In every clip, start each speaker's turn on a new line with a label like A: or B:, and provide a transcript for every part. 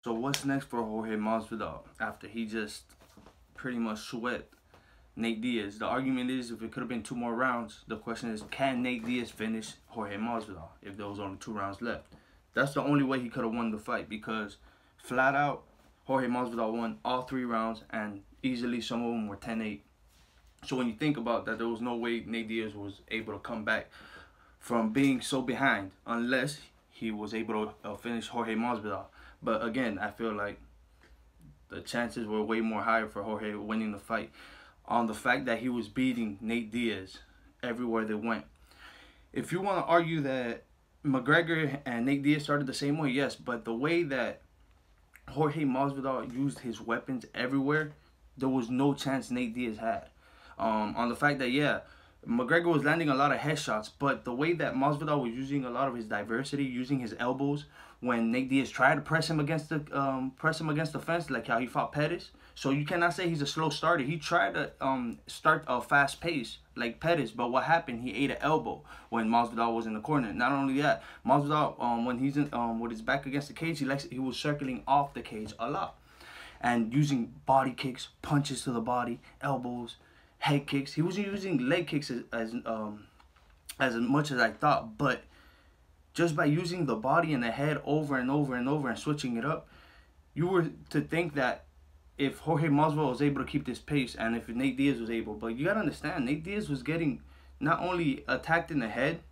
A: So what's next for Jorge Masvidal after he just pretty much swept Nate Diaz? The argument is if it could have been 2 more rounds, the question is can Nate Diaz finish Jorge Masvidal if there was only 2 rounds left? That's the only way he could have won the fight because flat out Jorge Masvidal won all 3 rounds and easily some of them were 10-8. So when you think about that, there was no way Nate Diaz was able to come back from being so behind unless he was able to finish Jorge Masvidal. But again, I feel like the chances were way more higher for Jorge winning the fight on the fact that he was beating Nate Diaz everywhere they went. If you want to argue that McGregor and Nate Diaz started the same way, yes, but the way that Jorge Masvidal used his weapons everywhere, there was no chance Nate Diaz had. On the fact that, yeah, McGregor was landing a lot of headshots, but the way that Masvidal was using a lot of his diversity, using his elbows when Nate Diaz tried to press him against the fence, like how he fought Pettis. So you cannot say he's a slow starter. He tried to start a fast pace like Pettis, but what happened? He ate an elbow when Masvidal was in the corner. Not only that, Masvidal when he's in, with his back against the cage, he was circling off the cage a lot and using body kicks, punches to the body, elbows, head kicks. He wasn't using leg kicks as much as I thought, but just by using the body and the head over and over and over and switching it up, you were to think that if Jorge Masvidal was able to keep this pace and if Nate Diaz was able, but you gotta understand, Nate Diaz was getting not only attacked in the head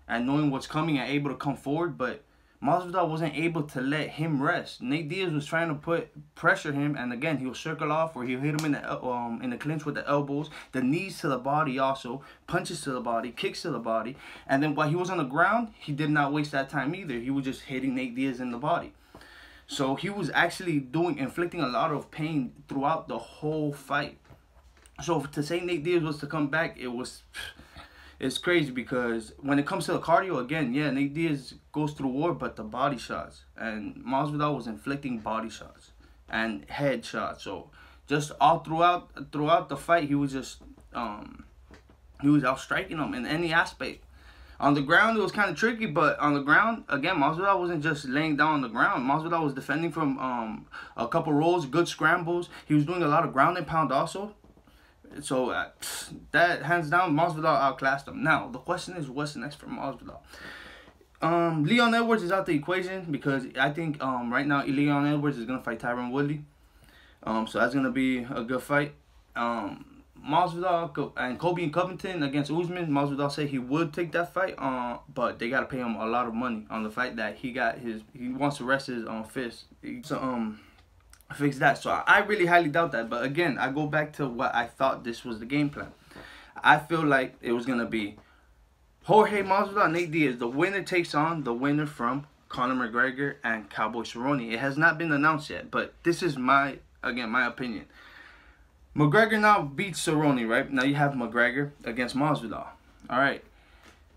A: and knowing what's coming and able to come forward, but Masvidal wasn't able to let him rest. Nate Diaz was trying to pressure him, and again, he'll circle off or he'll hit him in the clinch with the elbows, the knees to the body also, punches to the body, kicks to the body, and then while he was on the ground, he did not waste that time either. He was just hitting Nate Diaz in the body. So he was actually inflicting a lot of pain throughout the whole fight. So to say Nate Diaz was to come back, it's crazy because when it comes to the cardio, again, yeah, Nate Diaz goes through war, but the body shots. And Masvidal was inflicting body shots and head shots. So just all throughout the fight, he was just he was outstriking him in any aspect. On the ground, it was kind of tricky, but on the ground, again, Masvidal wasn't just laying down on the ground. Masvidal was defending from a couple rolls, good scrambles. He was doing a lot of ground and pound also. So that hands down, Masvidal outclassed him. Now the question is, what's next for Masvidal? Leon Edwards is out the equation because I think right now Leon Edwards is gonna fight Tyron Woodley. So that's gonna be a good fight. Masvidal and Colby and Covington against Usman. Masvidal said he would take that fight, but they gotta pay him a lot of money on the fact that he wants to rest his fist. So fix that. So I really highly doubt that. But again, I go back to what I thought this was the game plan. I feel like it was gonna be Jorge Masvidal, Nate Diaz. The winner takes on the winner from Conor McGregor and Cowboy Cerrone. It has not been announced yet, but this is my opinion. McGregor now beats Cerrone, right? Now you have McGregor against Masvidal. All right.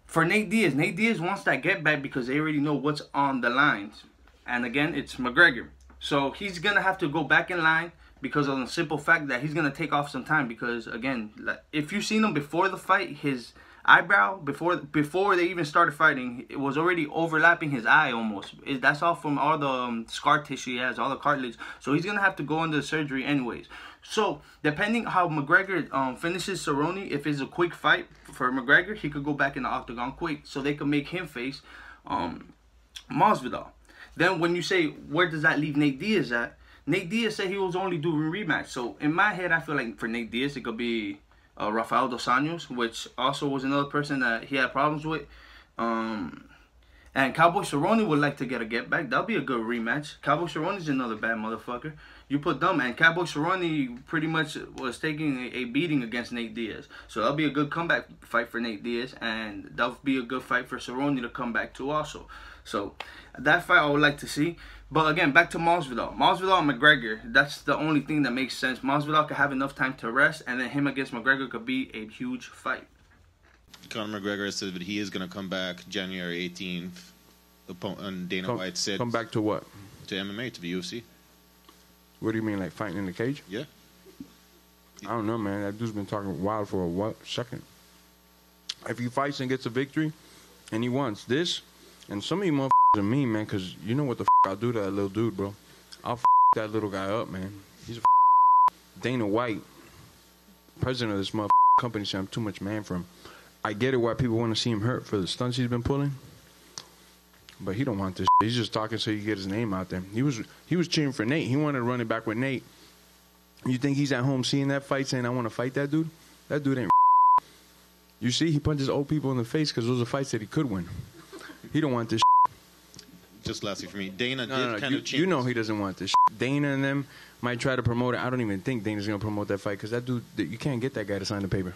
A: For Nate Diaz wants that get back because they already know what's on the lines. And again, it's McGregor. So he's going to have to go back in line because of the simple fact that he's going to take off some time. Because, again, if you've seen him before the fight, his eyebrow, before they even started fighting, it was already overlapping his eye almost. That's all from all the scar tissue he has, all the cartilage. So he's going to have to go under the surgery anyways. So, depending how McGregor finishes Cerrone, if it's a quick fight for McGregor, he could go back in the octagon quick. So they could make him face Masvidal. Then when you say, where does that leave Nate Diaz at? Nate Diaz said he was only doing rematch. So in my head, I feel like for Nate Diaz, it could be Rafael Dos Anjos, which also was another person that he had problems with. And Cowboy Cerrone would like to get back. That'll be a good rematch. Cowboy Cerrone's another bad motherfucker. You put them, and Cowboy Cerrone pretty much was taking a beating against Nate Diaz. So that'll be a good comeback fight for Nate Diaz, and that'll be a good fight for Cerrone to come back to also. So that fight I would like to see. But again, back to Masvidal. Masvidal and McGregor, that's the only thing that makes sense. Masvidal could have enough time to rest, and then him against McGregor could be a huge fight.
B: Conor McGregor said that he is going to come back January 18th. And Dana White said...
C: Come back to what?
B: To MMA, to the UFC.
C: What do you mean, like fighting in the cage?
B: Yeah.
C: I don't know, man. That dude's been talking wild for a second. If he fights and gets a victory, and he wants this, and some of you motherfuckers are mean, man, because you know what the I'll do to that little dude, bro. I'll that little guy up, man. He's a Dana White, president of this company, said I'm too much man for him. I get it why people want to see him hurt for the stunts he's been pulling, but he don't want this. He's just talking so he can get his name out there. He was cheering for Nate. He wanted to run it back with Nate. You think he's at home seeing that fight saying, I want to fight that dude? That dude ain't. You see, he punches old people in the face because those are fights that he could win. He don't want this.
B: Just lastly for me, Dana
C: No,
B: did kind of change.
C: You know he doesn't want this. Dana and them might try to promote it. I don't even think Dana's going to promote that fight because that dude, you can't get that guy to sign the paper.